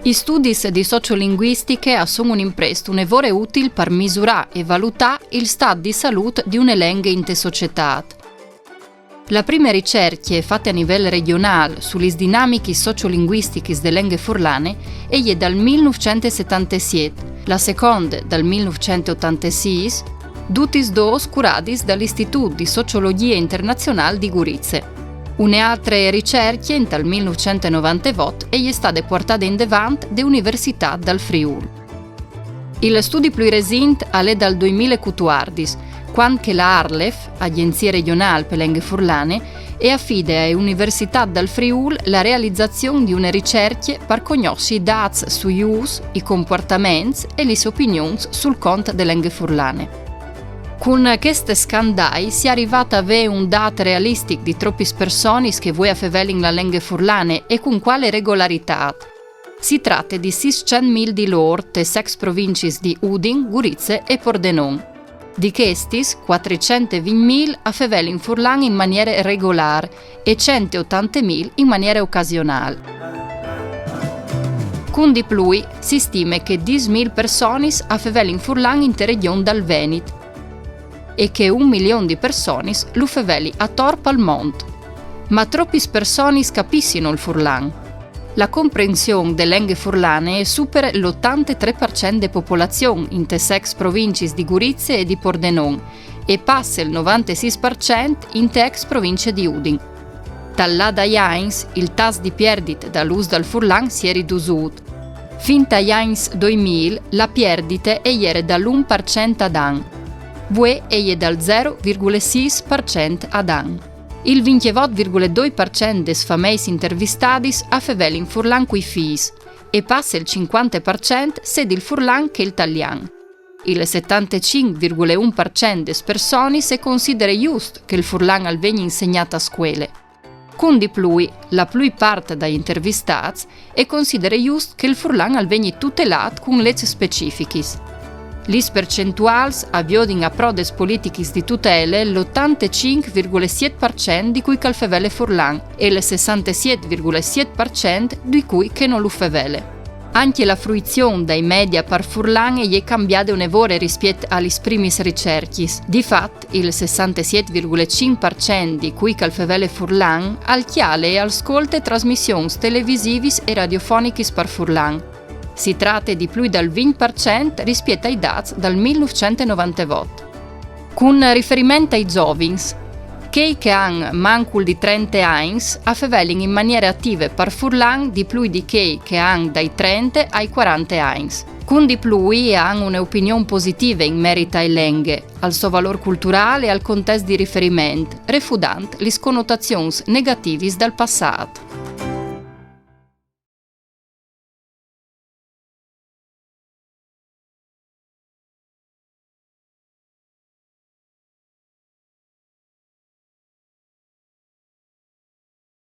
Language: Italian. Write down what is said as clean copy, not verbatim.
I studi di sociolinguistica sono un impresto un'evore utile per misurare e valutare il stato di salute di un'elenghe in te società. La prima ricerche fatte a livello regionale sulle dinamiche sociolinguistiche delle lingue furlane è dal 1977, la seconda dal 1986, tutti dos curadis dall'Istituto di Sociologia Internazionale di Gorizia. Un'altra ricerca dal 1998 è stata portata in avanti dall'Università del Friuli. Il studio più recente è dal 2014, quando la ARLEF, Agenzia Regionale per le Lingue Furlane, affida all'Università del Friuli la realizzazione di una ricerca per conoscere i dati sugli usi, i comportamenti e le opinioni sul conto delle lingue furlane. Con queste scandai si è arrivata a avere un dato realistico di troppe persone che vuoi favellare la lingua furlane e con quale regolarità. Si tratta di 600.000 di loro te 6 province di Udin, Gorizia e Pordenone. Di questi, 420.000 a favellare in furlan in maniera regolare e 180.000 in maniera occasionale. Con di più, si stima che 10.000 persone a favellare in furlan in regione dal Veneto e che 1 milione di persone lo faveli a torpo al mondo. Ma troppe persone capiscono il furlan. La comprensione delle lingue furlane supera l'83% della popolazione in te 6 province di Gorizia e di Pordenone e passa il 96% in te ex province di Udin. Dall'ada Jains il tasso di perdita dall'uso del furlan si è ridotto. Fin a Jains 2000 la perdita era dall'1% ad anno. Vue è dal 0,6% ad anno. Il 28,2% dei famosi intervistati ha faveli in furlan coi figli e passa il 50% se il furlan che l'italiano. Il 75,1% delle persone si considera giusto che il furlan al venga insegnato a scuole. Con di più, la più parte degli intervistati è considera giusto che il furlan al venga tutelato con leggi specifiche. Le percentuali avviodono a pro des politiche di tutela l'85,7% di cui il favele furlan e il 67,7% di cui che non lo favele. Anche la fruizione dai media per furlan è cambiata un'evore rispetto alle prime ricerche. Difatti, il 67,5% di cui il favele furlan al chiale e ascolta trasmissioni televisive e radiofoniche per furlan. Si tratta di più del 20% rispetto ai dati dal 1998. Con riferimento ai giovani, che hanno mancul di 30 anni favellano in maniera attiva per furlan di più di che hanno dai 30 ai 40 anni. Con di più hanno un'opinione positiva in merito ai lingue, al suo valore culturale e al contesto di riferimento, refutando le connotazioni negative del passato.